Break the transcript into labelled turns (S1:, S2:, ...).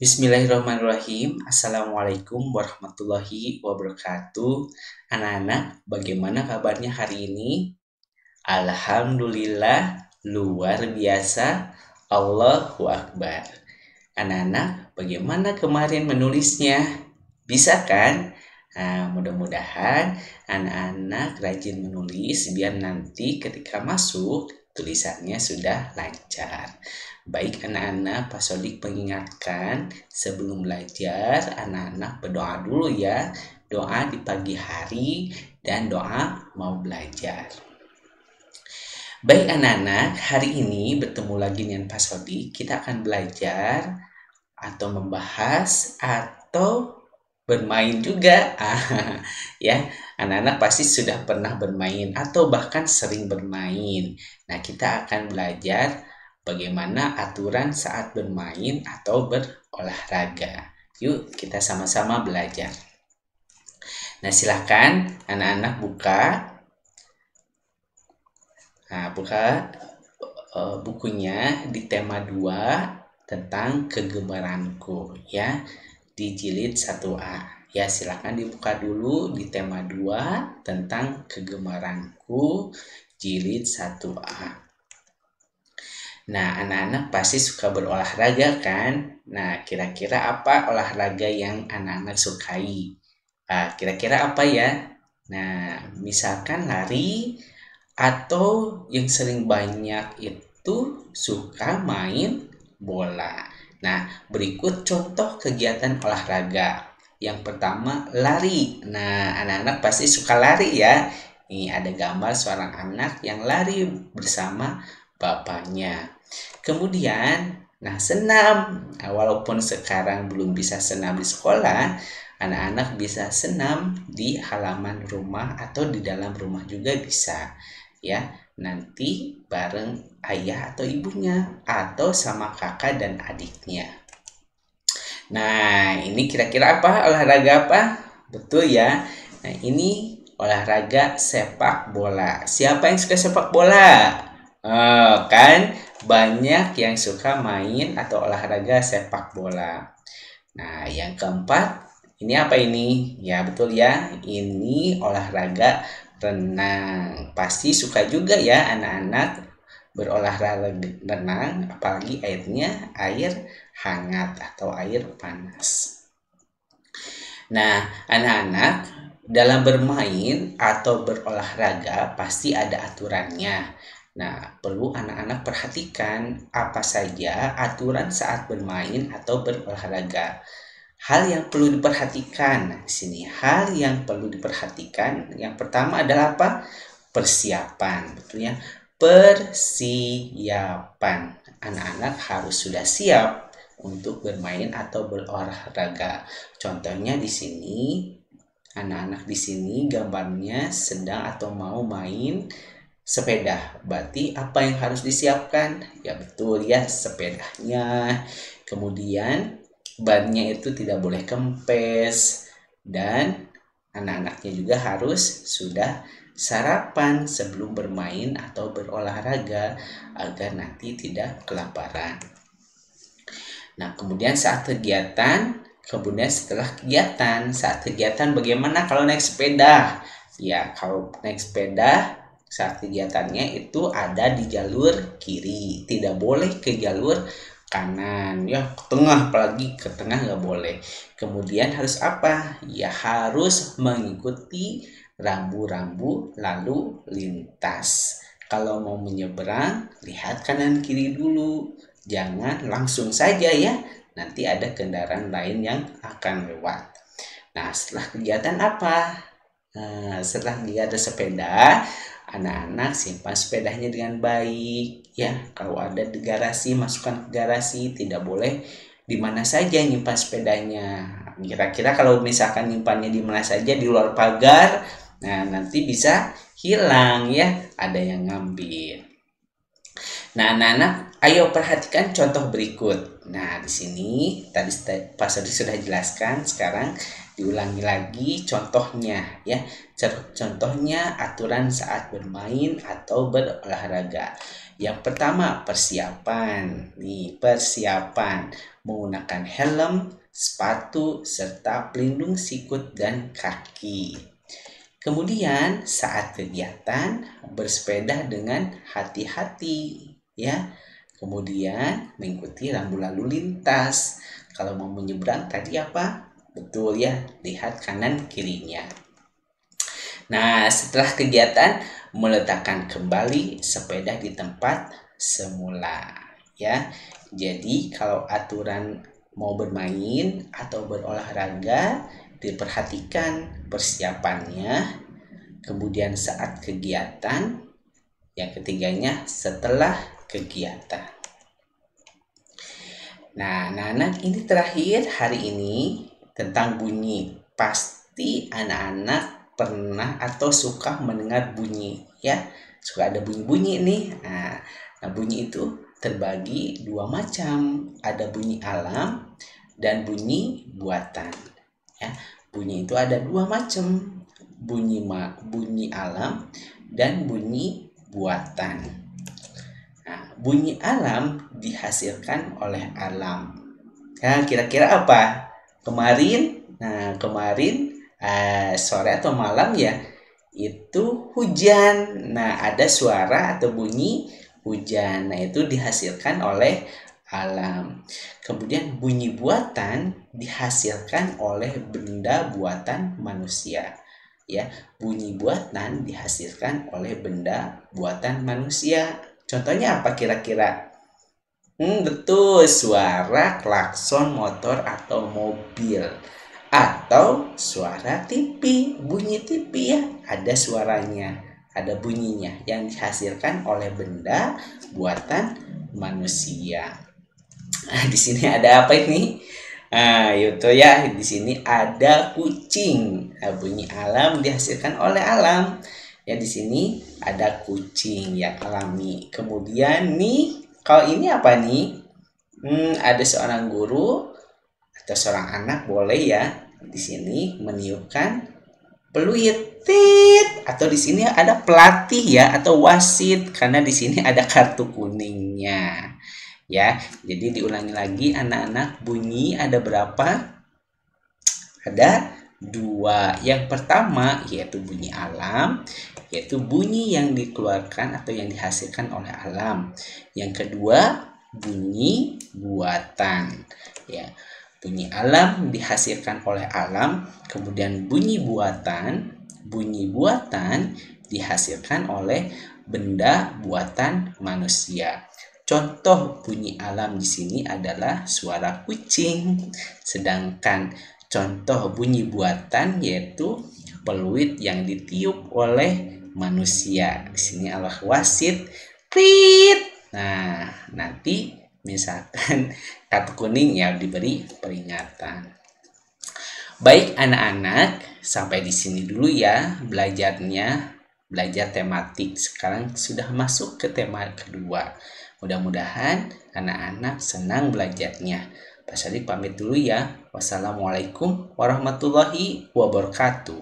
S1: Bismillahirrahmanirrahim. Assalamualaikum warahmatullahi wabarakatuh. Anak-anak, bagaimana kabarnya hari ini? Alhamdulillah, luar biasa. Allahu Akbar. Anak-anak, bagaimana kemarin menulisnya? Bisa kan? Nah, mudah-mudahan anak-anak rajin menulis biar nanti ketika masuk tulisannya sudah lancar. Baik anak-anak, Pak Sodik mengingatkan sebelum belajar anak-anak berdoa dulu ya. Doa di pagi hari dan doa mau belajar. Baik anak-anak, hari ini bertemu lagi dengan Pak Sodik. Kita akan belajar atau membahas atau bermain juga. Ya, anak-anak pasti sudah pernah bermain atau bahkan sering bermain. Nah, kita akan belajar bagaimana aturan saat bermain atau berolahraga. Yuk, kita sama-sama belajar. Nah, silakan anak-anak buka bukunya di tema 2 tentang kegemaranku ya, di jilid 1A. Ya, silakan dibuka dulu di tema 2 tentang kegemaranku jilid 1A. Nah, anak-anak pasti suka berolahraga kan? Nah, kira-kira apa olahraga yang anak-anak sukai? Kira-kira apa ya? Nah, misalkan lari, atau yang sering banyak itu suka main bola. Nah, berikut contoh kegiatan olahraga. Yang pertama, lari. Nah, anak-anak pasti suka lari ya. Ini ada gambar seorang anak yang lari bersama bapaknya. Kemudian, nah senam. Nah, walaupun sekarang belum bisa senam di sekolah, anak-anak bisa senam di halaman rumah atau di dalam rumah juga bisa. Ya, nanti bareng ayah atau ibunya atau sama kakak dan adiknya. Nah, ini kira-kira apa? Olahraga apa? Betul ya. Nah, ini olahraga sepak bola. Siapa yang suka sepak bola? Kan banyak yang suka main atau olahraga sepak bola. Nah, yang keempat, ini apa ini? Ya, betul ya. Ini olahraga renang. Pasti suka juga ya anak-anak berolahraga renang, apalagi airnya air hangat atau air panas. Nah, anak-anak dalam bermain atau berolahraga pasti ada aturannya. Nah, perlu anak-anak perhatikan apa saja aturan saat bermain atau berolahraga. Hal yang perlu diperhatikan di sini, hal yang perlu diperhatikan yang pertama adalah apa? Persiapan, betul ya. Persiapan. Anak-anak harus sudah siap untuk bermain atau berolahraga. Contohnya di sini, anak-anak di sini gambarnya sedang atau mau main sepeda. Berarti apa yang harus disiapkan? Ya betul ya, sepedanya. Kemudian bannya itu tidak boleh kempes dan anak-anaknya juga harus sudah sarapan sebelum bermain atau berolahraga agar nanti tidak kelaparan. Nah, kemudian saat kegiatan bagaimana kalau naik sepeda? Ya, kalau naik sepeda saat kegiatannya itu ada di jalur kiri, tidak boleh ke jalur kanan ya, ke tengah, apalagi ke tengah nggak boleh. Kemudian harus apa? Ya harus mengikuti rambu-rambu lalu lintas. Kalau mau menyeberang, lihat kanan kiri dulu, jangan langsung saja ya, nanti ada kendaraan lain yang akan lewat. Nah, setelah kegiatan apa? Setelah kegiatan sepeda, anak-anak simpan sepedanya dengan baik ya. Kalau ada di garasi, masukkan ke garasi, tidak boleh di mana saja nyimpan sepedanya. Kira-kira kalau misalkan nyimpannya di mana saja di luar pagar, nah nanti bisa hilang ya, ada yang ngambil. Nah, anak-anak, ayo perhatikan contoh berikut. Nah, di sini tadi Pak Sodi sudah jelaskan, sekarang Diulangi lagi contohnya ya. Contohnya aturan saat bermain atau berolahraga. Yang pertama, persiapan. Nih, persiapan menggunakan helm, sepatu, serta pelindung sikut dan kaki. Kemudian saat kegiatan bersepeda dengan hati-hati ya. Kemudian mengikuti rambu lalu lintas. Kalau mau menyeberang tadi apa? Betul ya, lihat kanan kirinya. Nah, setelah kegiatan meletakkan kembali sepeda di tempat semula ya. Jadi kalau aturan mau bermain atau berolahraga diperhatikan persiapannya, kemudian saat kegiatan, yang ketiganya setelah kegiatan. Nah, anak-anak, ini terakhir hari ini tentang bunyi. Pasti anak-anak pernah atau suka mendengar bunyi ya. Suka ada bunyi-bunyi nih. Nah, bunyi itu terbagi dua macam. Ada bunyi alam dan bunyi buatan. Ya, bunyi itu ada dua macam. Bunyi alam dan bunyi buatan. Nah, bunyi alam dihasilkan oleh alam. Nah, kira-kira apa? Kemarin sore atau malam ya, itu hujan. Nah, ada suara atau bunyi hujan. Nah, itu dihasilkan oleh alam. Kemudian bunyi buatan dihasilkan oleh benda buatan manusia. Ya, bunyi buatan dihasilkan oleh benda buatan manusia. Contohnya apa kira-kira? Betul, suara klakson motor atau mobil. Atau suara TV, bunyi TV ya, ada suaranya, ada bunyinya yang dihasilkan oleh benda buatan manusia. Nah, di sini ada apa ini? Nah, itu ya, di sini ada kucing. Nah, bunyi alam dihasilkan oleh alam. Ya, di sini ada kucing yang alami. Kemudian nih, kalau ini apa nih? Ada seorang guru atau seorang anak boleh ya di sini meniupkan peluit, tit, atau di sini ada pelatih ya atau wasit karena di sini ada kartu kuningnya. Ya, jadi diulangi lagi anak-anak, bunyi ada berapa? Ada dua. Yang pertama yaitu bunyi alam, yaitu bunyi yang dikeluarkan atau yang dihasilkan oleh alam. Yang kedua bunyi buatan. Ya, bunyi alam dihasilkan oleh alam, kemudian bunyi buatan dihasilkan oleh benda buatan manusia. Contoh bunyi alam di sini adalah suara kucing, sedangkan contoh bunyi buatan yaitu peluit yang ditiup oleh manusia. Di sini Allah wasit, krit. Nah, nanti misalkan kartu kuning ya diberi peringatan. Baik anak-anak, sampai di sini dulu ya belajarnya, belajar tematik. Sekarang sudah masuk ke tema kedua. Mudah-mudahan anak-anak senang belajarnya. Pak Syarif pamit dulu ya. Wassalamualaikum warahmatullahi wabarakatuh.